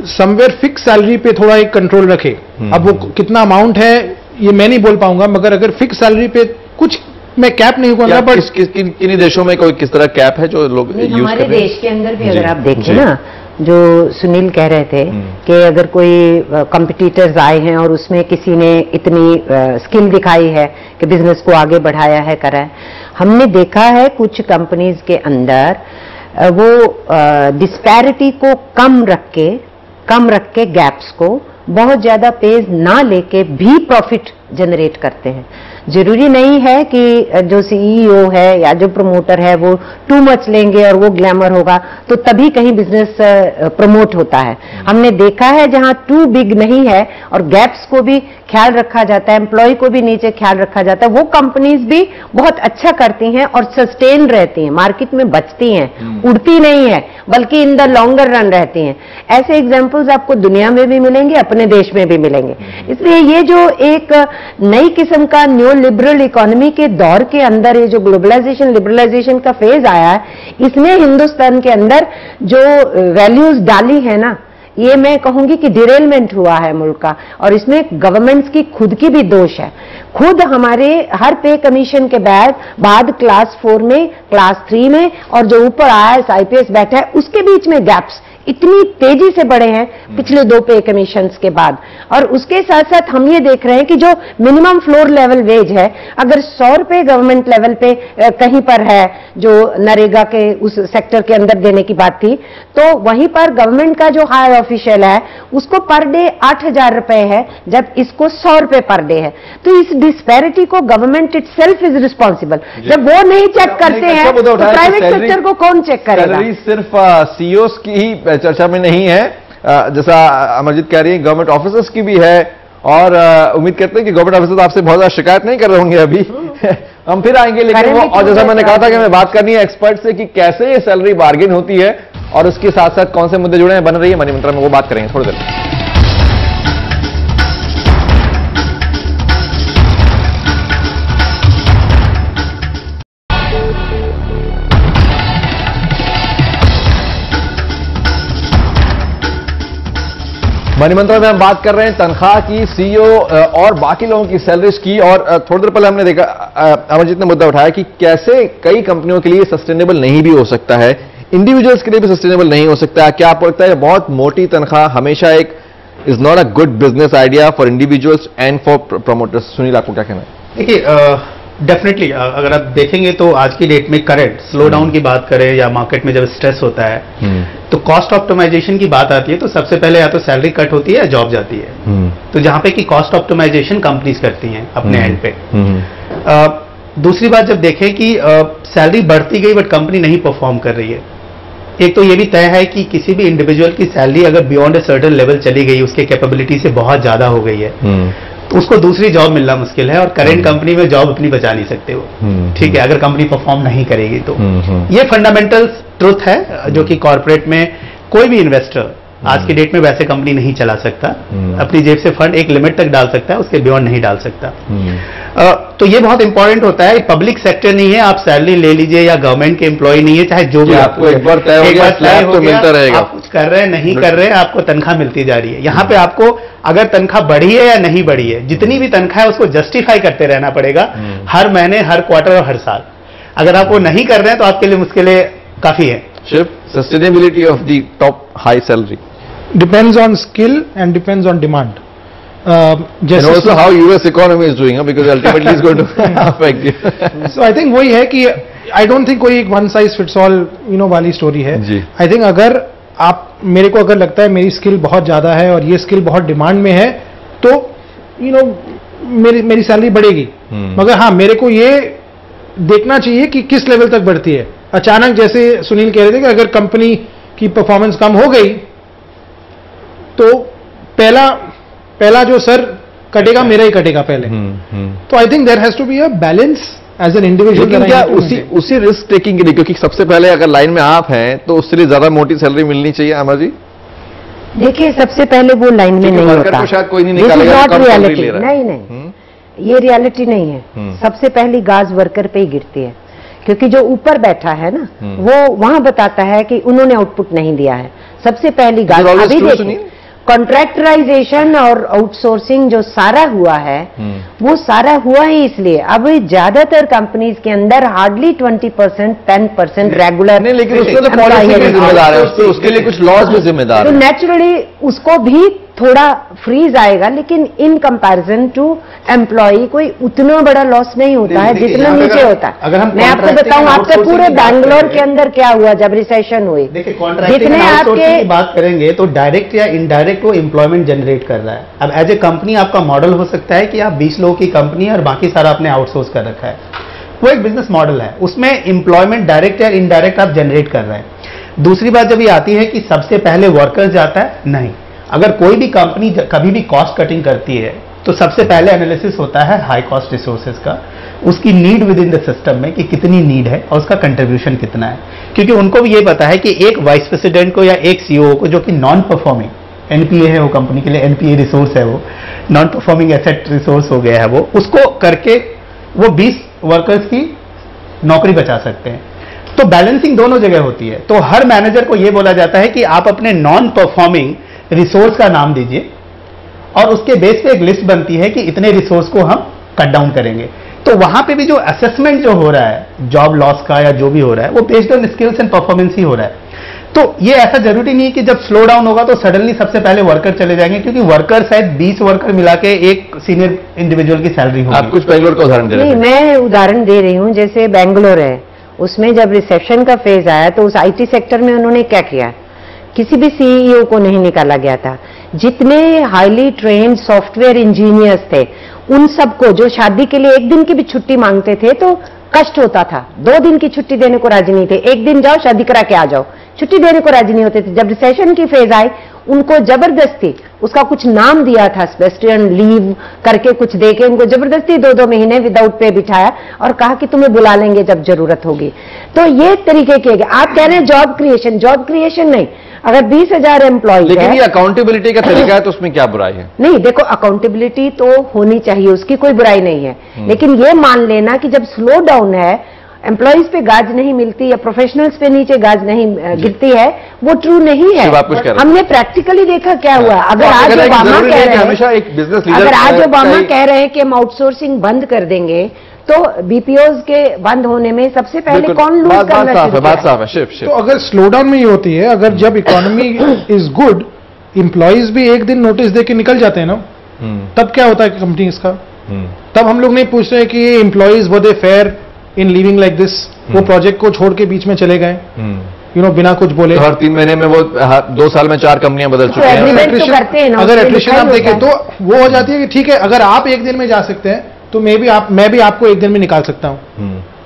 समवेयर फिक्स सैलरी पे थोड़ा एक कंट्रोल रखे, अब वो कितना अमाउंट है ये मैं नहीं बोल पाऊंगा, मगर अगर फिक्स सैलरी पे कुछ, मैं कैप नहीं कहूंगा, बट किन देशों में कोई किस तरह कैप है जो लोग यूज कर हमारे रहे हैं? देश के अंदर भी अगर आप देखें ना, जो सुनील कह रहे थे कि अगर कोई कंपटीटर्स आए हैं और उसमें किसी ने इतनी स्किल दिखाई है कि बिजनेस को आगे बढ़ाया है, करा है, हमने देखा है कुछ कंपनीज के अंदर वो डिस्पैरिटी को कम रख के गैप्स को बहुत ज्यादा पेज ना लेके भी प्रॉफिट जनरेट करते हैं। जरूरी नहीं है कि जो सीईओ है या जो प्रमोटर है वो टू मच लेंगे और वो ग्लैमर होगा तो तभी कहीं बिजनेस प्रमोट होता है। हमने देखा है जहां टू बिग नहीं है और गैप्स को भी ख्याल रखा जाता है, एम्प्लॉय को भी नीचे ख्याल रखा जाता है, वो कंपनीज भी बहुत अच्छा करती हैं और सस्टेन रहती हैं, मार्केट में बचती हैं, उड़ती नहीं है, बल्कि इन द लॉन्गर रन रहती हैं। ऐसे एग्जाम्पल्स आपको दुनिया में भी मिलेंगे, अपने देश में भी मिलेंगे। इसलिए ये जो एक नई किस्म का न्यू लिबरल इकोनॉमी के दौर के अंदर ये जो ग्लोबलाइजेशन लिबरलाइजेशन का फेज आया है, इसने हिंदुस्तान के अंदर जो वैल्यूज डाली है ना, ये मैं कहूंगी कि डिरेलमेंट हुआ है मुल्क का, और इसमें गवर्नमेंट्स की खुद की भी दोष है। खुद हमारे हर पे कमीशन के बाद क्लास 4 में, क्लास 3 में और जो ऊपर IAS IPS बैठा है उसके बीच में गैप्स इतनी तेजी से बढ़े हैं पिछले 2 पे कमीशंस के बाद। और उसके साथ साथ हम ये देख रहे हैं कि जो मिनिमम फ्लोर लेवल वेज है, अगर 100 रुपए गवर्नमेंट लेवल पे कहीं पर है, जो नरेगा के उस सेक्टर के अंदर देने की बात थी, तो वहीं पर गवर्नमेंट का जो हाई ऑफिशियल है उसको पर डे 8,000 रुपए है, जब इसको 100 रुपए पर डे है। तो इस डिस्पैरिटी को गवर्नमेंट इटसेल्फ इज रिस्पॉन्सिबल। जब वो नहीं चेक करते हैं तो प्राइवेट सेक्टर को कौन चेक करेगा? सैलरी सिर्फ सीईओस की ही चर्चा में नहीं है, जैसा अमरजीत कह रही है, गवर्नमेंट ऑफिसर्स की भी है, और उम्मीद करते हैं कि गवर्नमेंट ऑफिसर्स आपसे बहुत ज्यादा शिकायत नहीं कर रहे होंगे अभी। हम फिर आएंगे, लेकिन वो, और जैसा मैंने कहा था कि हमें बात करनी है एक्सपर्ट से कि कैसे ये सैलरी बार्गेन होती है और उसके साथ साथ कौन से मुद्दे जुड़े हैं। बन रही है मनी मंत्र में, वो बात करेंगे थोड़ी देर। मनी मंत्र में हम बात कर रहे हैं तनख्वाह की, सीईओ और बाकी लोगों की सैलरीज की। और थोड़ी देर पहले हमने देखा, अमरजीत ने मुद्दा उठाया कि कैसे कई कंपनियों के लिए सस्टेनेबल नहीं भी हो सकता है, इंडिविजुअल्स के लिए भी सस्टेनेबल नहीं हो सकता है। क्या आपको लगता है बहुत मोटी तनख्वाह हमेशा एक is not a good business idea for individuals and for promoters? Sunil, आपको क्या कहना है? देखिए, डेफिनेटली अगर आप देखेंगे तो आज की डेट में करंट स्लो डाउन की बात करें या मार्केट में जब स्ट्रेस होता है तो कॉस्ट ऑप्टिमाइजेशन की बात आती है, तो सबसे पहले या तो सैलरी कट होती है या जॉब जाती है। तो जहां पे कि कॉस्ट ऑप्टिमाइजेशन कंपनीज करती हैं अपने एंड पे। दूसरी बात, जब देखें कि सैलरी बढ़ती गई बट कंपनी नहीं परफॉर्म कर रही है, एक तो ये भी तय है कि किसी भी इंडिविजुअल की सैलरी अगर बियॉन्ड ए सर्टेन लेवल चली गई, उसके कैपेबिलिटी से बहुत ज्यादा हो गई है, तो उसको दूसरी जॉब मिलना मुश्किल है, और करेंट कंपनी में जॉब अपनी बचा नहीं सकते वो, ठीक है, अगर कंपनी परफॉर्म नहीं करेगी तो। ये फंडामेंटल ट्रुथ है जो कि कॉर्पोरेट में कोई भी इन्वेस्टर आज की डेट में वैसे कंपनी नहीं चला सकता, अपनी जेब से फंड एक लिमिट तक डाल सकता है, उसके बियॉन्ड नहीं डाल सकता। तो ये बहुत इंपॉर्टेंट होता है। पब्लिक सेक्टर नहीं है, आप सैलरी ले लीजिए, या गवर्नमेंट के एम्प्लॉय नहीं है, चाहे जो भी, आपको एक बार तय हो गया, स्लैब तो मिलता रहेगा। आप कुछ कर रहे हैं नहीं कर रहे हैं, आपको तनख्वाह मिलती जा रही है। यहाँ पे आपको अगर तनख्वाह बढ़ी है या नहीं बढ़ी है, जितनी भी तनख्वाह है उसको जस्टिफाई करते रहना पड़ेगा हर महीने, हर क्वार्टर और हर साल। अगर आप वो नहीं कर रहे हैं तो आपके लिए मुश्किलें काफी है। Shiv, sustainability of the top high salary depends on skill and depends on demand. and also how US economy is doing, because ultimately it's going to affect you. So I think वही है कि I don't think कोई एक one size fits all वाली story है। I think अगर आप, मेरे को अगर लगता है मेरी स्किल बहुत ज्यादा है और ये स्किल बहुत डिमांड में है, तो मेरी सैलरी बढ़ेगी। मगर हाँ, मेरे को ये देखना चाहिए कि किस लेवल तक बढ़ती है। अचानक, जैसे सुनील कह रहे थे कि अगर कंपनी की परफॉर्मेंस कम हो गई तो पहला जो सर कटेगा मेरा ही कटेगा पहले। तो I think there has to be a balance as an individual. लेकिन क्या उसी रिस्क टेकिंग के लिए, क्योंकि सबसे पहले अगर लाइन में आप हैं तो उसके लिए ज्यादा मोटी सैलरी मिलनी चाहिए अमर जी? देखिए, सबसे पहले वो लाइन में नहीं होता, को शायद कोई नहीं निकालेगा, कम सैलरी ले रहा है। नहीं, ये रियलिटी नहीं है। सबसे पहली गाज वर्कर पे ही गिरती है, क्योंकि जो ऊपर बैठा है ना, वो वहां बताता है कि उन्होंने आउटपुट नहीं दिया है। सबसे पहली गाज अभी देखिए, कॉन्ट्रैक्टराइजेशन और आउटसोर्सिंग जो सारा हुआ है, वो सारा हुआ ही इसलिए। अब ज्यादातर कंपनीज के अंदर हार्डली 20%, 10% रेगुलर। नहीं, लेकिन उसमें तो पॉलिसी भी जिम्मेदार है, उसके लिए कुछ लॉज भी जिम्मेदार है। तो नेचुरली उसको भी थोड़ा फ्रीज आएगा, लेकिन इन कंपैरिजन टू एम्प्लॉय कोई उतना बड़ा लॉस नहीं होता है जितना नीचे होता है। मैं आपको बताऊं, आपके पूरे बैंगलोर के अंदर क्या हुआ जब रिसेशन हुई। देखिए, जितने आपके बात करेंगे तो डायरेक्ट या इनडायरेक्ट वो एम्प्लॉयमेंट जनरेट कर रहा है। अब एज ए कंपनी आपका मॉडल हो सकता है कि आप 20 लोगों की कंपनी है और बाकी सारा आपने आउटसोर्स कर रखा है। वो एक बिजनेस मॉडल है, उसमें एम्प्लॉयमेंट डायरेक्ट या इनडायरेक्ट आप जनरेट कर रहे हैं। दूसरी बात जब ये आती है कि सबसे पहले वर्कर्स जाता है, नहीं। अगर कोई भी कंपनी कभी भी कॉस्ट कटिंग करती है तो सबसे पहले एनालिसिस होता है हाई कॉस्ट रिसोर्सेज का, उसकी need with in the system में कि कितनी नीड है और उसका कंट्रीब्यूशन कितना है। क्योंकि उनको भी ये पता है कि एक वाइस प्रेसिडेंट को या एक सीईओ को जो कि नॉन परफॉर्मिंग एनपीए है, वो कंपनी के लिए एनपीए रिसोर्स है, वो नॉन परफॉर्मिंग एसेट रिसोर्स हो गया है, वो उसको करके वो 20 वर्कर्स की नौकरी बचा सकते हैं। तो बैलेंसिंग दोनों जगह होती है। तो हर मैनेजर को यह बोला जाता है कि आप अपने नॉन परफॉर्मिंग रिसोर्स का नाम दीजिए और उसके बेस पे एक लिस्ट बनती है कि इतने रिसोर्स को हम कट डाउन करेंगे। तो वहां पे भी जो असेसमेंट जो हो रहा है जॉब लॉस का या जो भी हो रहा है, वो based on skills and performance ही हो रहा है। तो ये ऐसा जरूरी नहीं है कि जब स्लो डाउन होगा तो सडनली सबसे पहले वर्कर चले जाएंगे, क्योंकि वर्कर शायद 20 वर्कर मिला के एक सीनियर इंडिविजुअल की सैलरी होगी। आप कुछ बेंगलोर का उदाहरण दे रहे हैं? नहीं, मैं उदाहरण दे रही हूँ। जैसे बेंगलोर है, उसमें जब रिसेप्शन का फेज आया तो उस आईटी सेक्टर में उन्होंने क्या किया, किसी भी सीईओ को नहीं निकाला गया था। जितने हाईली ट्रेन्ड सॉफ्टवेयर इंजीनियर्स थे, उन सबको, जो शादी के लिए एक दिन की भी छुट्टी मांगते थे तो कष्ट होता था, 2 दिन की छुट्टी देने को राजी नहीं थे। एक दिन जाओ, शादी करा के आ जाओ, छुट्टी देने को राजी नहीं होते थे। जब रिसेशन की फेज आई, उनको जबरदस्ती, उसका कुछ नाम दिया था, स्पेस्टियन लीव करके कुछ देके उनको जबरदस्ती 2-2 महीने विदाउट पे बिठाया और कहा कि तुम्हें बुला लेंगे जब जरूरत होगी। तो ये तरीके किए गए। आप कह रहे हैं जॉब क्रिएशन नहीं। अगर 20,000 एम्प्लॉय, लेकिन ये अकाउंटेबिलिटी का तरीका है तो उसमें क्या बुराई है? नहीं, देखो, अकाउंटेबिलिटी तो होनी चाहिए, उसकी कोई बुराई नहीं है। लेकिन ये मान लेना कि जब स्लो डाउन है, एम्प्लॉइज पे गाज नहीं मिलती या प्रोफेशनल्स पे नीचे गाज नहीं गिरती है, वो ट्रू नहीं है। हमने प्रैक्टिकली देखा क्या हुआ। अगर आज ओबामा कह रहे हैं कि हम आउटसोर्सिंग बंद कर देंगे, तो बीपीओज के बंद होने में सबसे पहले कौन लूज करना शुरू किया? बात साफ है शिव। तो अगर स्लो डाउन में ये होती है, अगर जब इकोनॉमी इज गुड, एम्प्लॉइज भी एक दिन नोटिस दे के निकल जाते हैं ना, तब क्या होता है कंपनीज का? तब हम लोग नहीं पूछते हैं कि employees were they fair in living like this, वो प्रोजेक्ट को छोड़ के बीच में चले गए, बिना कुछ बोले। तो हर 3 महीने में वो 2 साल में 4 कंपनियां बदल चुकी हैं। अगर एट्रिशन आप देखें तो वो हो जाती है कि ठीक है, अगर आप एक दिन में जा सकते हैं तो मैं भी आपको एक दिन में निकाल सकता हूं।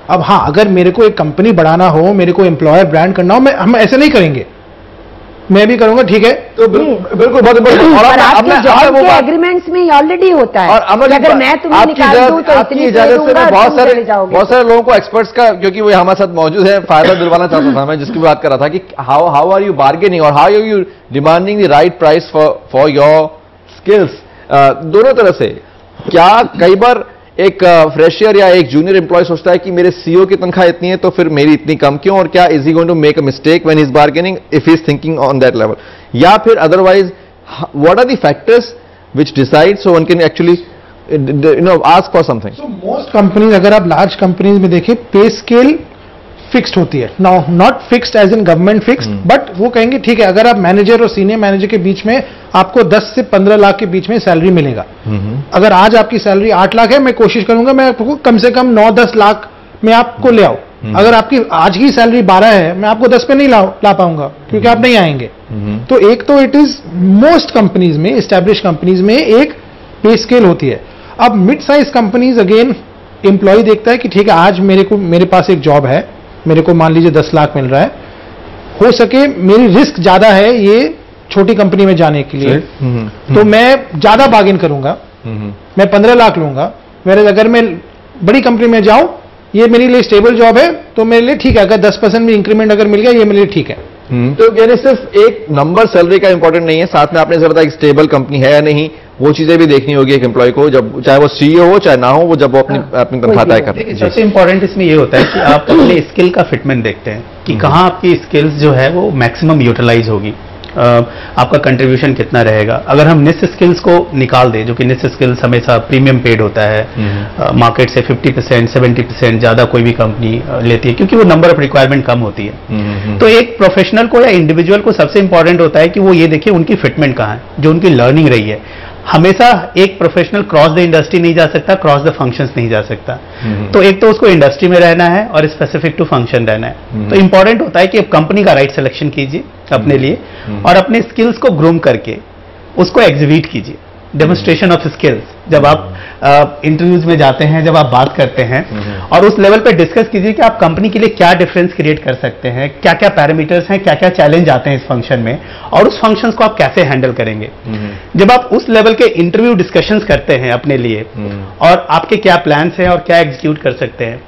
अब हाँ, अगर मेरे को एक कंपनी बढ़ाना हो, मेरे को एम्प्लॉयर ब्रांड करना हो, हम ऐसे नहीं करेंगे। मैं भी करूंगा, ठीक है। तो बिल्कुल बहुत और आपके जॉब के एग्रीमेंट्स में ऑलरेडी होता है। और अगर मैं तुम्हें निकाल दूं तो इतनी इजाजत से बहुत सारे लोगों को एक्सपर्ट्स का, क्योंकि वो हमारे साथ मौजूद है, फायदा दिलवाना चाहता था मैं, जिसकी बात कर रहा था कि हाउ आर यू बार्गेनिंग और how are you demanding the right price for your skills, दोनों तरह से। क्या कई बार एक फ्रेशर या एक जूनियर एम्प्लॉय सोचता है कि मेरे सीईओ की तनख्वाह इतनी है तो फिर मेरी इतनी कम क्यों, और क्या is he going to make a mistake when he is bargaining if he is thinking on that level, या फिर otherwise what are the factors which decide so one can actually ask for something. So most companies, अगर आप large companies में देखें, पे scale fixed होती है। Now not fixed as in government fixed, but वो कहेंगे ठीक है, अगर आप मैनेजर और सीनियर मैनेजर के बीच में आपको 10 से 15 लाख के बीच में सैलरी मिलेगा। अगर आज आपकी सैलरी 8 लाख है, मैं कोशिश करूंगा मैं आपको कम से कम 9-10 लाख में आपको ले आऊं। अगर आपकी आज की सैलरी 12 है, मैं आपको 10 पे नहीं ला पाऊंगा, क्योंकि आप नहीं आएंगे। तो एक तो इट इज मोस्ट कंपनीज में, एस्टैब्लिश कंपनीज में एक पे स्केल होती है। अब mid size companies again employ देखता है कि ठीक है, आज मेरे पास एक जॉब है, मेरे को मान लीजिए 10 लाख मिल रहा है, हो सके मेरी रिस्क ज्यादा है ये छोटी कंपनी में जाने के लिए, तो मैं ज्यादा बार्गेन करूंगा, मैं 15 लाख लूंगा। मेरे अगर मैं बड़ी कंपनी में जाऊं, ये मेरे लिए स्टेबल जॉब है, तो मेरे लिए ठीक है, अगर 10% भी इंक्रीमेंट अगर मिल गया, ये मेरे लिए ठीक है। तो यानी सिर्फ एक नंबर सैलरी का इंपॉर्टेंट नहीं है, साथ में आपने जरा बताया कि स्टेबल कंपनी है या नहीं, वो चीजें भी देखनी होगी एक एम्प्लॉय को, जब चाहे वो सीईओ हो चाहे ना हो, वो जब वो अपनी तनख्वाह तय करते। सबसे इंपॉर्टेंट इसमें ये होता है कि आप अपने स्किल का फिटमेंट देखते हैं कि कहाँ आपकी स्किल्स जो है वो मैक्सिमम यूटिलाइज होगी, आपका कंट्रीब्यूशन कितना रहेगा। अगर हम निश स्किल्स को निकाल दें, जो कि निश स्किल्स हमेशा प्रीमियम पेड होता है, मार्केट से 50% 70% ज्यादा कोई भी कंपनी लेती है, क्योंकि वो नंबर ऑफ रिक्वायरमेंट कम होती है। तो एक प्रोफेशनल को या इंडिविजुअल को सबसे इंपॉर्टेंट होता है कि वो ये देखे उनकी फिटमेंट कहाँ है, जो उनकी लर्निंग रही है। हमेशा एक प्रोफेशनल क्रॉस द इंडस्ट्री नहीं जा सकता, क्रॉस द फंक्शंस नहीं जा सकता। तो एक तो उसको इंडस्ट्री में रहना है और स्पेसिफिक टू फंक्शन रहना है। तो इंपॉर्टेंट होता है कि आप कंपनी का राइट सिलेक्शन कीजिए अपने लिए, और अपने स्किल्स को ग्रूम करके उसको एग्जीक्यूट कीजिए। डेमोन्स्ट्रेशन ऑफ स्किल्स, जब आप इंटरव्यूज में जाते हैं, जब आप बात करते हैं, और उस लेवल पे डिस्कस कीजिए कि आप कंपनी के लिए क्या डिफरेंस क्रिएट कर सकते हैं, क्या क्या पैरामीटर्स हैं, क्या क्या चैलेंज आते हैं इस फंक्शन में, और उस फंक्शंस को आप कैसे हैंडल करेंगे। जब आप उस लेवल के इंटरव्यू डिस्कशंस करते हैं अपने लिए, और आपके क्या प्लान्स हैं और क्या एग्जीक्यूट कर सकते हैं,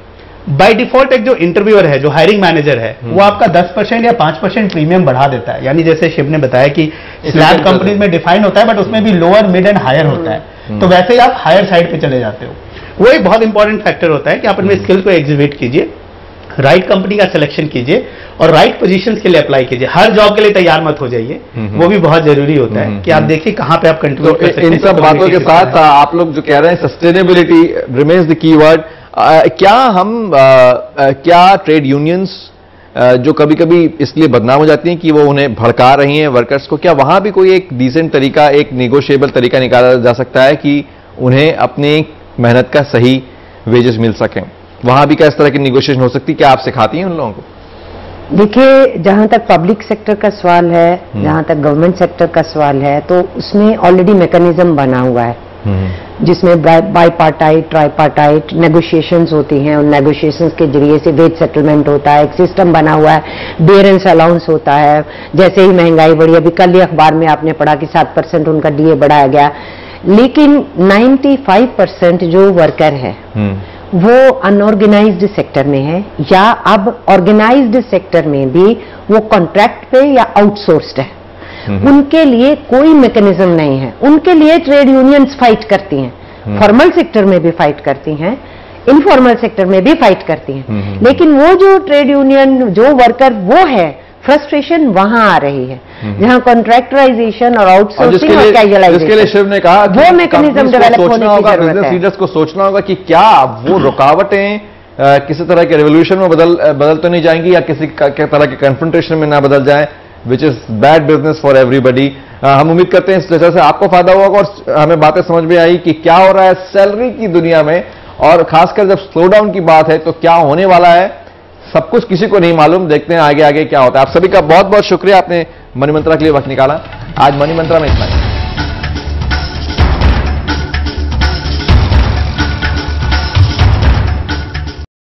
बाय डिफॉल्ट एक जो इंटरव्यूअर है, जो हायरिंग मैनेजर है, वो आपका 10% या 5% प्रीमियम बढ़ा देता है। यानी जैसे शिव ने बताया कि स्लैब कंपनीज में डिफाइन होता है, बट उसमें भी लोअर, मिड एंड हायर होता है, तो वैसे ही आप हायर साइड पे चले जाते हो। वो एक बहुत इंपॉर्टेंट फैक्टर होता है कि आप अपने स्किल को एग्जीक्यूट कीजिए, राइट कंपनी का सिलेक्शन कीजिए, और राइट पोजीशंस के लिए अप्लाई कीजिए। हर जॉब के लिए तैयार मत हो जाइए, वो भी बहुत जरूरी होता है कि आप देखिए कहाँ पे आप कंट्रीब्यूट कर सकते हैं। इन सब बातों के साथ आप लोग जो कह रहे हैं, सस्टेनेबिलिटी रिमेन्स द कीवर्ड। क्या ट्रेड यूनियंस जो कभी कभी इसलिए बदनाम हो जाती हैं कि वो उन्हें भड़का रही हैं वर्कर्स को, क्या वहां भी कोई एक डिसेंट तरीका, एक निगोशिएबल तरीका निकाला जा सकता है कि उन्हें अपनी मेहनत का सही वेजेस मिल सकें? वहां भी क्या इस तरह की निगोशिएशन हो सकती है? क्या आप सिखाती हैं उन लोगों को? देखिए, जहां तक पब्लिक सेक्टर का सवाल है, जहां तक गवर्नमेंट सेक्टर का सवाल है, तो उसमें ऑलरेडी मैकेनिज्म बना हुआ है, जिसमें बाईपार्टाइट, ट्राईपार्टाइट नेगोशिएशंस होती हैं। उन नेगोशिएशंस के जरिए से वेज सेटलमेंट होता है, एक सिस्टम बना हुआ है, बेयरेंस अलाउंस होता है। जैसे ही महंगाई बढ़ी, अभी कल ही अखबार में आपने पढ़ा कि 7% उनका डीए बढ़ाया गया, लेकिन 95% जो वर्कर है वो अनऑर्गेनाइज्ड सेक्टर में है, या अब ऑर्गेनाइज्ड सेक्टर में भी वो कॉन्ट्रैक्ट पे या आउटसोर्स्ड है। उनके लिए कोई मैकेनिज्म नहीं है। उनके लिए ट्रेड यूनियंस फाइट करती हैं, फॉर्मल सेक्टर में भी फाइट करती हैं, इनफॉर्मल सेक्टर में भी फाइट करती हैं, लेकिन वो जो ट्रेड यूनियन, जो वर्कर, वो है फ्रस्ट्रेशन वहां आ रही है, जहां कॉन्ट्रैक्टराइजेशन और आउटसोर्सिंग और कैजुअलाइजेशन, जिसके लिए शिव ने कहा वो मैकेनिज्म डेवलप होने की जरूरत है। बिजनेस लीडर्स को सोचना होगा कि क्या वो रुकावटें किसी तरह के रेवोल्यूशन में बदल तो नहीं जाएंगी, या किसी तरह के कन्फ्रंटेशन में ना बदल जाए, which is bad business for everybody. हम उम्मीद करते हैं इस चर्चा से आपको फायदा हुआ और हमें बातें समझ में आई कि क्या हो रहा है सैलरी की दुनिया में, और खासकर जब स्लो डाउन की बात है तो क्या होने वाला है, सब कुछ किसी को नहीं मालूम। देखते हैं आगे आगे क्या होता है। आप सभी का बहुत बहुत शुक्रिया, आपने मनी मंत्रा के लिए वक्त निकाला। आज मनी मंत्रा में इतना ही।